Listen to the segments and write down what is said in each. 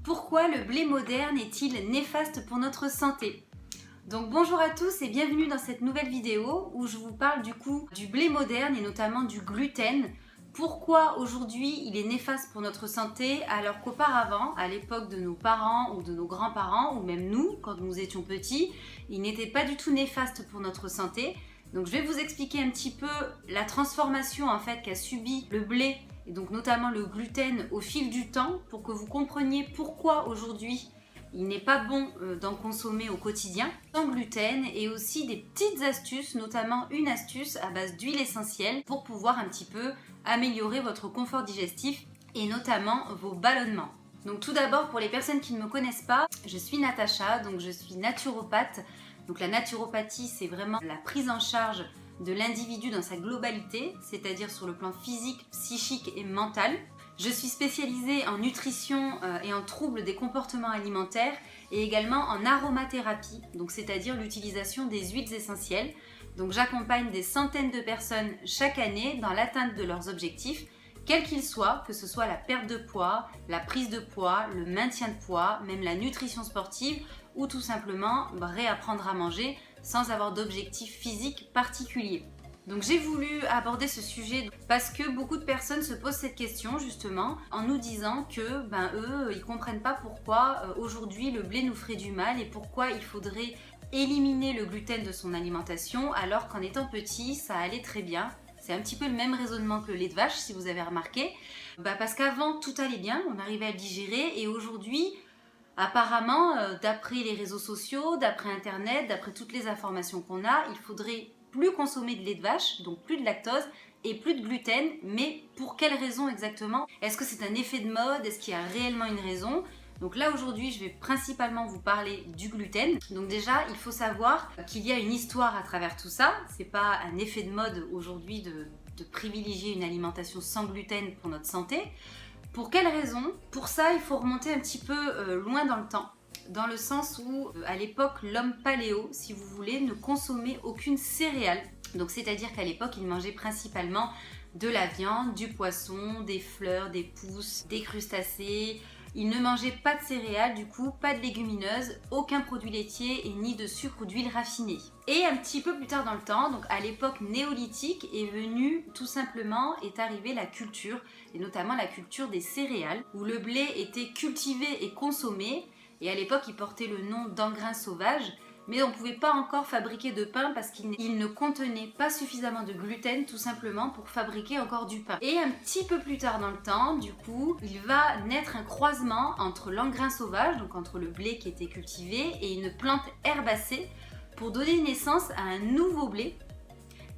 Pourquoi le blé moderne est-il néfaste pour notre santé? Donc bonjour à tous et bienvenue dans cette nouvelle vidéo où je vous parle du blé moderne et notamment du gluten. Pourquoi aujourd'hui il est néfaste pour notre santé alors qu'auparavant, à l'époque de nos parents ou de nos grands-parents ou même nous, quand nous étions petits, il n'était pas du tout néfaste pour notre santé. Donc je vais vous expliquer un petit peu la transformation en fait qu'a subi le blé et donc notamment le gluten au fil du temps pour que vous compreniez pourquoi aujourd'hui il n'est pas bon d'en consommer au quotidien sans gluten, et aussi des petites astuces, notamment une astuce à base d'huile essentielle pour pouvoir un petit peu améliorer votre confort digestif et notamment vos ballonnements. Donc tout d'abord, pour les personnes qui ne me connaissent pas, je suis Natacha, donc je suis naturopathe. Donc la naturopathie, c'est vraiment la prise en charge de l'individu dans sa globalité, c'est-à-dire sur le plan physique, psychique et mental. Je suis spécialisée en nutrition et en troubles des comportements alimentaires et également en aromathérapie, donc c'est-à-dire l'utilisation des huiles essentielles. Donc j'accompagne des centaines de personnes chaque année dans l'atteinte de leurs objectifs, quels qu'ils soient, que ce soit la perte de poids, la prise de poids, le maintien de poids, même la nutrition sportive ou tout simplement réapprendre à manger sans avoir d'objectif physique particulier. Donc j'ai voulu aborder ce sujet parce que beaucoup de personnes se posent cette question justement en nous disant que eux, ils comprennent pas pourquoi aujourd'hui le blé nous ferait du mal et pourquoi il faudrait éliminer le gluten de son alimentation alors qu'en étant petit ça allait très bien. C'est un petit peu le même raisonnement que le lait de vache si vous avez remarqué. Parce qu'avant tout allait bien, on arrivait à le digérer, et aujourd'hui apparemment d'après les réseaux sociaux, d'après internet, d'après toutes les informations qu'on a, il faudrait plus consommer de lait de vache, donc plus de lactose et plus de gluten. Mais pour quelle raison exactement? Est-ce que c'est un effet de mode? Est-ce qu'il y a réellement une raison? Donc là aujourd'hui je vais principalement vous parler du gluten. Donc déjà il faut savoir qu'il y a une histoire à travers tout ça. C'est pas un effet de mode aujourd'hui de privilégier une alimentation sans gluten pour notre santé. Pour quelle raison? Pour ça il faut remonter un petit peu loin dans le temps. Dans le sens où à l'époque l'homme paléo, si vous voulez, ne consommait aucune céréale. Donc c'est-à-dire qu'à l'époque il mangeait principalement de la viande, du poisson, des fleurs, des pousses, des crustacés. Il ne mangeait pas de céréales, du coup, pas de légumineuses, aucun produit laitier et ni de sucre ou d'huile raffinée. Et un petit peu plus tard dans le temps, donc à l'époque néolithique, est arrivée la culture, et notamment la culture des céréales, où le blé était cultivé et consommé, et à l'époque il portait le nom d'engrain sauvage. Mais on ne pouvait pas encore fabriquer de pain parce qu'il ne contenait pas suffisamment de gluten tout simplement pour fabriquer encore du pain. Et un petit peu plus tard dans le temps, du coup, il va naître un croisement entre l'engrain sauvage, donc entre le blé qui était cultivé, et une plante herbacée pour donner naissance à un nouveau blé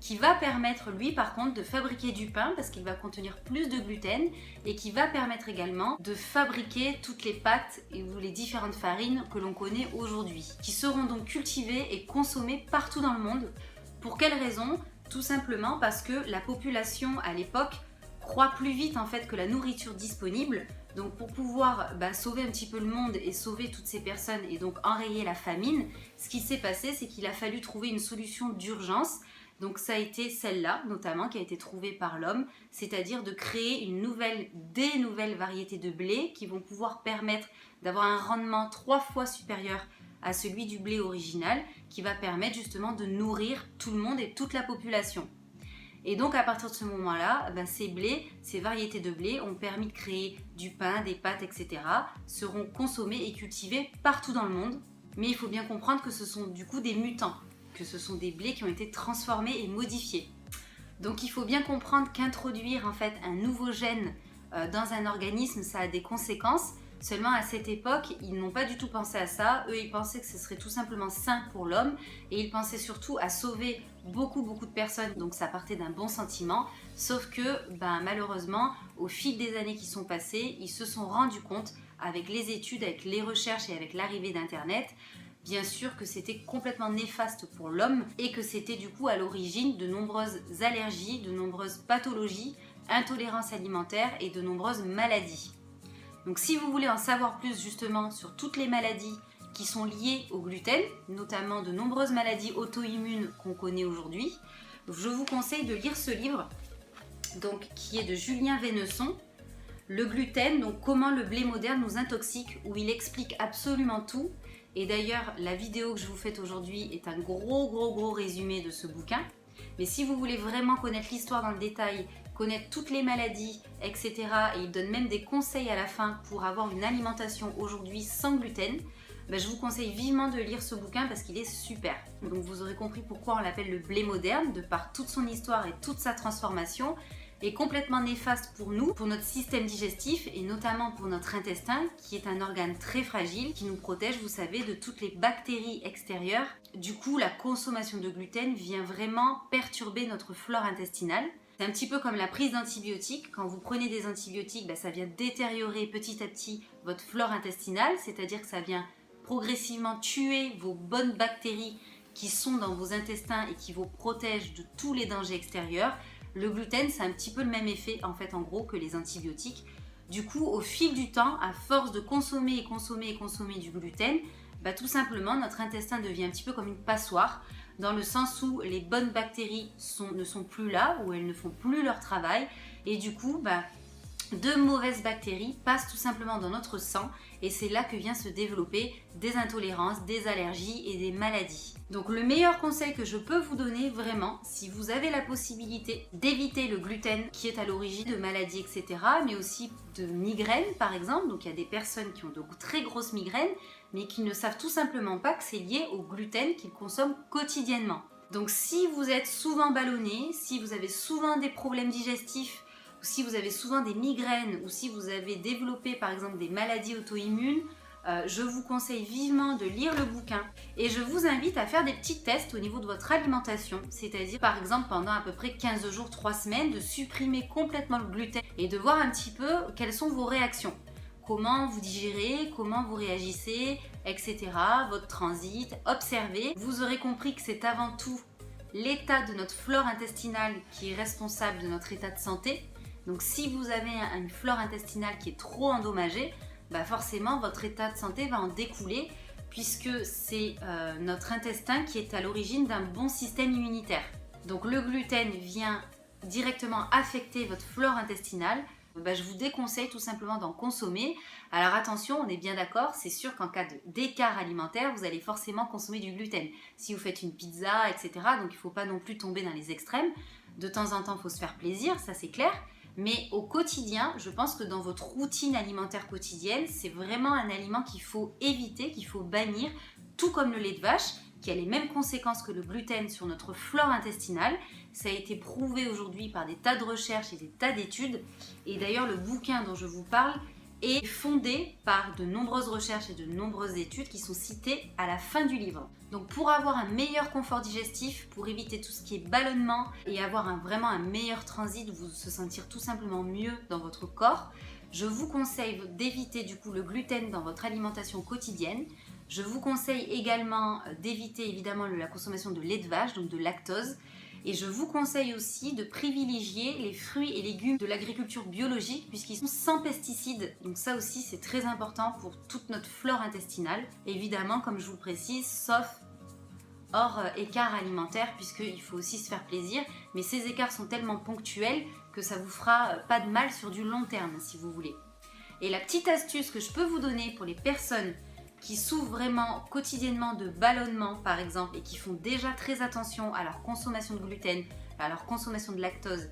qui va permettre lui par contre de fabriquer du pain parce qu'il va contenir plus de gluten, et qui va permettre également de fabriquer toutes les pâtes ou les différentes farines que l'on connaît aujourd'hui, qui seront donc cultivées et consommées partout dans le monde. Pour quelle raison? Tout simplement parce que la population à l'époque croît plus vite en fait que la nourriture disponible. Donc pour pouvoir sauver un petit peu le monde et sauver toutes ces personnes et donc enrayer la famine, ce qui s'est passé, c'est qu'il a fallu trouver une solution d'urgence. Donc ça a été celle-là notamment qui a été trouvée par l'homme, c'est-à-dire de créer des nouvelles variétés de blé qui vont pouvoir permettre d'avoir un rendement 3 fois supérieur à celui du blé original, qui va permettre justement de nourrir tout le monde et toute la population. Et donc à partir de ce moment-là, ces variétés de blé ont permis de créer du pain, des pâtes, etc. seront consommées et cultivées partout dans le monde. Mais il faut bien comprendre que ce sont du coup des mutants, que ce sont des blés qui ont été transformés et modifiés. Donc il faut bien comprendre qu'introduire en fait un nouveau gène dans un organisme, ça a des conséquences. Seulement à cette époque, ils n'ont pas du tout pensé à ça. Eux, ils pensaient que ce serait tout simplement sain pour l'homme, et ils pensaient surtout à sauver beaucoup de personnes. Donc ça partait d'un bon sentiment. Sauf que malheureusement, au fil des années qui sont passées, ils se sont rendus compte avec les études, avec les recherches et avec l'arrivée d'Internet, bien sûr que c'était complètement néfaste pour l'homme et que c'était du coup à l'origine de nombreuses allergies, de nombreuses pathologies, intolérances alimentaires et de nombreuses maladies. Donc si vous voulez en savoir plus justement sur toutes les maladies qui sont liées au gluten, notamment de nombreuses maladies auto-immunes qu'on connaît aujourd'hui, je vous conseille de lire ce livre donc, qui est de Julien Vénesson, Le gluten, donc comment le blé moderne nous intoxique, où il explique absolument tout. Et d'ailleurs, la vidéo que je vous fais aujourd'hui est un gros résumé de ce bouquin. Mais si vous voulez vraiment connaître l'histoire dans le détail, connaître toutes les maladies, etc. et il donne même des conseils à la fin pour avoir une alimentation aujourd'hui sans gluten, je vous conseille vivement de lire ce bouquin parce qu'il est super. Donc vous aurez compris pourquoi on l'appelle le blé moderne, de par toute son histoire et toute sa transformation, est complètement néfaste pour nous, pour notre système digestif et notamment pour notre intestin qui est un organe très fragile qui nous protège, vous savez, de toutes les bactéries extérieures. Du coup, la consommation de gluten vient vraiment perturber notre flore intestinale. C'est un petit peu comme la prise d'antibiotiques. Quand vous prenez des antibiotiques, ça vient détériorer petit à petit votre flore intestinale, c'est-à-dire que ça vient progressivement tuer vos bonnes bactéries qui sont dans vos intestins et qui vous protègent de tous les dangers extérieurs. Le gluten, c'est un petit peu le même effet en fait en gros que les antibiotiques. Du coup, au fil du temps, à force de consommer du gluten, tout simplement notre intestin devient un petit peu comme une passoire, dans le sens où les bonnes bactéries ne sont plus là, où elles ne font plus leur travail, et du coup, de mauvaises bactéries passent tout simplement dans notre sang et c'est là que vient se développer des intolérances, des allergies et des maladies. Donc le meilleur conseil que je peux vous donner vraiment, si vous avez la possibilité d'éviter le gluten qui est à l'origine de maladies, etc., mais aussi de migraines par exemple, donc il y a des personnes qui ont de très grosses migraines mais qui ne savent tout simplement pas que c'est lié au gluten qu'ils consomment quotidiennement. Donc si vous êtes souvent ballonné, si vous avez souvent des problèmes digestifs, si vous avez souvent des migraines ou si vous avez développé par exemple des maladies auto-immunes, je vous conseille vivement de lire le bouquin et je vous invite à faire des petits tests au niveau de votre alimentation, c'est-à-dire par exemple pendant à peu près 15 jours, 3 semaines, de supprimer complètement le gluten et de voir un petit peu quelles sont vos réactions. Comment vous digérez, comment vous réagissez, etc. Votre transit, observez. Vous aurez compris que c'est avant tout l'état de notre flore intestinale qui est responsable de notre état de santé. Donc si vous avez une flore intestinale qui est trop endommagée, forcément votre état de santé va en découler puisque c'est notre intestin qui est à l'origine d'un bon système immunitaire. Donc le gluten vient directement affecter votre flore intestinale. Je vous déconseille tout simplement d'en consommer. Alors attention, on est bien d'accord, c'est sûr qu'en cas d'écart alimentaire, vous allez forcément consommer du gluten. Si vous faites une pizza, etc., donc il ne faut pas non plus tomber dans les extrêmes. De temps en temps, il faut se faire plaisir, ça c'est clair. Mais au quotidien, je pense que dans votre routine alimentaire quotidienne, c'est vraiment un aliment qu'il faut éviter, qu'il faut bannir, tout comme le lait de vache, qui a les mêmes conséquences que le gluten sur notre flore intestinale. Ça a été prouvé aujourd'hui par des tas de recherches et des tas d'études. Et d'ailleurs, le bouquin dont je vous parle est fondé par de nombreuses recherches et de nombreuses études qui sont citées à la fin du livre. Donc pour avoir un meilleur confort digestif, pour éviter tout ce qui est ballonnement et avoir vraiment un meilleur transit, vous se sentir tout simplement mieux dans votre corps, je vous conseille d'éviter du coup le gluten dans votre alimentation quotidienne. Je vous conseille également d'éviter évidemment la consommation de lait de vache, donc de lactose. Et je vous conseille aussi de privilégier les fruits et légumes de l'agriculture biologique puisqu'ils sont sans pesticides. Donc ça aussi c'est très important pour toute notre flore intestinale. Évidemment, comme je vous le précise, sauf hors écart alimentaire puisqu'il faut aussi se faire plaisir. Mais ces écarts sont tellement ponctuels que ça vous fera pas de mal sur du long terme si vous voulez. Et la petite astuce que je peux vous donner pour les personnes qui souffrent vraiment quotidiennement de ballonnement par exemple et qui font déjà très attention à leur consommation de gluten, à leur consommation de lactose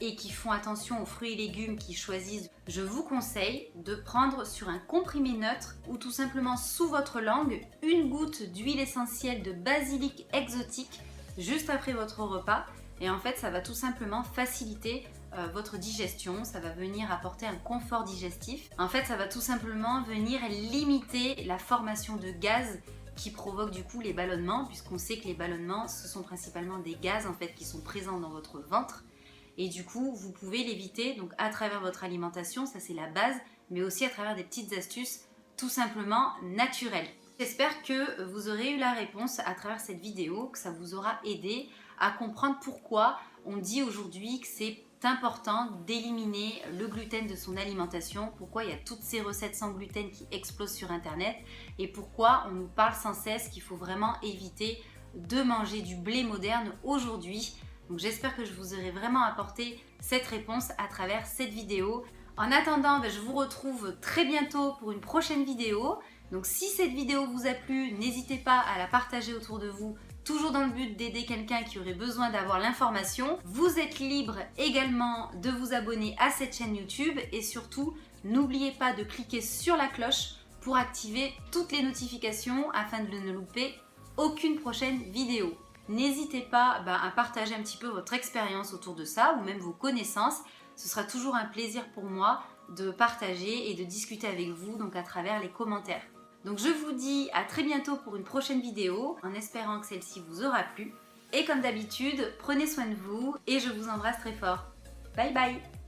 et qui font attention aux fruits et légumes qu'ils choisissent, je vous conseille de prendre sur un comprimé neutre ou tout simplement sous votre langue une goutte d'huile essentielle de basilic exotique juste après votre repas et en fait ça va tout simplement faciliter votre digestion, ça va venir apporter un confort digestif. En fait, ça va tout simplement venir limiter la formation de gaz qui provoque du coup les ballonnements, puisqu'on sait que les ballonnements, ce sont principalement des gaz en fait qui sont présents dans votre ventre. Et du coup, vous pouvez l'éviter donc à travers votre alimentation, ça c'est la base, mais aussi à travers des petites astuces tout simplement naturelles. J'espère que vous aurez eu la réponse à travers cette vidéo, que ça vous aura aidé à comprendre pourquoi on dit aujourd'hui que c'est important d'éliminer le gluten de son alimentation, pourquoi il y a toutes ces recettes sans gluten qui explosent sur internet et pourquoi on nous parle sans cesse qu'il faut vraiment éviter de manger du blé moderne aujourd'hui. Donc j'espère que je vous aurai vraiment apporté cette réponse à travers cette vidéo. En attendant, je vous retrouve très bientôt pour une prochaine vidéo. Donc si cette vidéo vous a plu, n'hésitez pas à la partager autour de vous, toujours dans le but d'aider quelqu'un qui aurait besoin d'avoir l'information. Vous êtes libre également de vous abonner à cette chaîne YouTube et surtout, n'oubliez pas de cliquer sur la cloche pour activer toutes les notifications afin de ne louper aucune prochaine vidéo. N'hésitez pas à partager un petit peu votre expérience autour de ça ou même vos connaissances. Ce sera toujours un plaisir pour moi de partager et de discuter avec vous donc à travers les commentaires. Donc je vous dis à très bientôt pour une prochaine vidéo en espérant que celle-ci vous aura plu. Et comme d'habitude, prenez soin de vous et je vous embrasse très fort. Bye bye!